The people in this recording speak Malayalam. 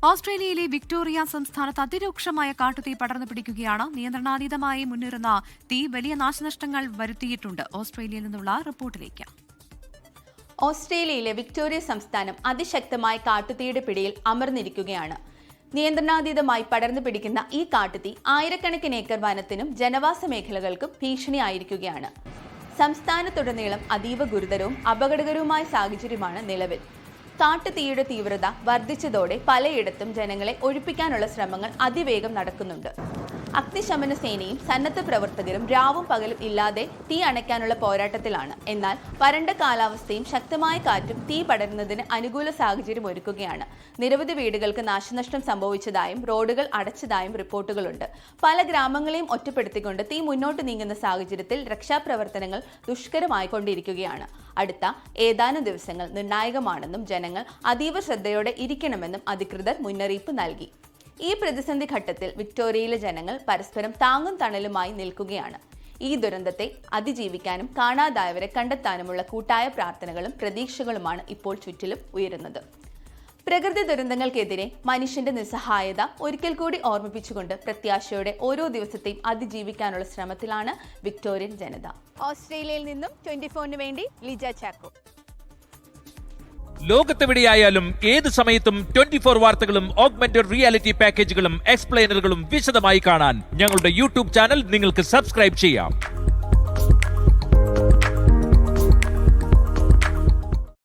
ഓസ്ട്രേലിയയിലെ വിക്ടോറിയ സംസ്ഥാനത്ത് അതിരൂക്ഷമായ കാട്ടുതീ പടർന്നു പിടിക്കുകയാണ്. നിയന്ത്രണാതീതമായി മുന്നേറുന്ന തീ വലിയ നാശനഷ്ടങ്ങൾ വരുത്തിയിട്ടുണ്ട്. ഓസ്ട്രേലിയയിൽ നിന്നുള്ള റിപ്പോർട്ടിലേക്ക്. ഓസ്ട്രേലിയയിലെ വിക്ടോറിയ സംസ്ഥാനം അതിശക്തമായ കാട്ടുതീയുടെ പിടിയിൽ അമർന്നിരിക്കുകയാണ്. നിയന്ത്രണാതീതമായി പടർന്നു പിടിക്കുന്ന ഈ കാട്ടുതീ ആയിരക്കണക്കിന് ഏക്കർ വനത്തിനും ജനവാസ മേഖലകൾക്കും ഭീഷണിയായിരിക്കുകയാണ്. സംസ്ഥാനത്തുടനീളം അതീവ ഗുരുതരവും അപകടകരവുമായ സാഹചര്യമാണ് നിലവിൽ. കാട്ടുതീയുടെ തീവ്രത വർദ്ധിച്ചതോടെ പലയിടത്തും ജനങ്ങളെ ഒഴിപ്പിക്കാനുള്ള ശ്രമങ്ങൾ അതിവേഗം നടക്കുന്നുണ്ട്. അഗ്നിശമന സേനയും സന്നദ്ധ പ്രവർത്തകരും രാവും പകലും ഇല്ലാതെ തീ അണയ്ക്കാനുള്ള പോരാട്ടത്തിലാണ്. എന്നാൽ വരണ്ട കാലാവസ്ഥയും ശക്തമായ കാറ്റും തീ പടരുന്നതിന് അനുകൂല സാഹചര്യം ഒരുക്കുകയാണ്. നിരവധി വീടുകൾക്ക് നാശനഷ്ടം സംഭവിച്ചതായും റോഡുകൾ അടച്ചതായും റിപ്പോർട്ടുകളുണ്ട്. പല ഗ്രാമങ്ങളെയും ഒറ്റപ്പെടുത്തിക്കൊണ്ട് തീ മുന്നോട്ട് നീങ്ങുന്ന സാഹചര്യത്തിൽ രക്ഷാപ്രവർത്തനങ്ങൾ ദുഷ്കരമായിക്കൊണ്ടിരിക്കുകയാണ്. അടുത്ത ഏതാനും ദിവസങ്ങൾ നിർണായകമാണെന്നും ജനങ്ങൾ അതീവ ശ്രദ്ധയോടെ ഇരിക്കണമെന്നും അധികൃതർ മുന്നറിയിപ്പ് നൽകി. ഈ പ്രതിസന്ധി ഘട്ടത്തിൽ വിക്ടോറിയയിലെ ജനങ്ങൾ പരസ്പരം താങ്ങും തണലുമായി നിൽക്കുകയാണ്. ഈ ദുരന്തത്തെ അതിജീവിക്കാനും കാണാതായവരെ കണ്ടെത്താനുമുള്ള കൂട്ടായ പ്രാർത്ഥനകളും പ്രതീക്ഷകളുമാണ് ഇപ്പോൾ ചുറ്റിലും ഉയരുന്നത്. പ്രകൃതി ദുരന്തങ്ങൾക്കെതിരെ മനുഷ്യന്റെ നിസ്സഹായത ഒരിക്കൽ കൂടി ഓർമ്മിപ്പിച്ചുകൊണ്ട് പ്രത്യാശയോടെ ഓരോ ദിവസത്തെയും അതിജീവിക്കാനുള്ള ശ്രമത്തിലാണ് വിക്ടോറിയൻ ജനത. ഓസ്ട്രേലിയയിൽ നിന്നും 24-ന് വേണ്ടി ലിജ ചാക്കോ. ലോകത്തെവിടെയായാലും ഏത് സമയത്തും 24 വാർത്തകളും ഓഗ്മെന്റഡ് റിയാലിറ്റി പാക്കേജുകളും എക്സ്പ്ലെയിനറുകളും വിശദമായി കാണാൻ ഞങ്ങളുടെ യൂട്യൂബ് ചാനൽ നിങ്ങൾക്ക് സബ്സ്ക്രൈബ് ചെയ്യാം.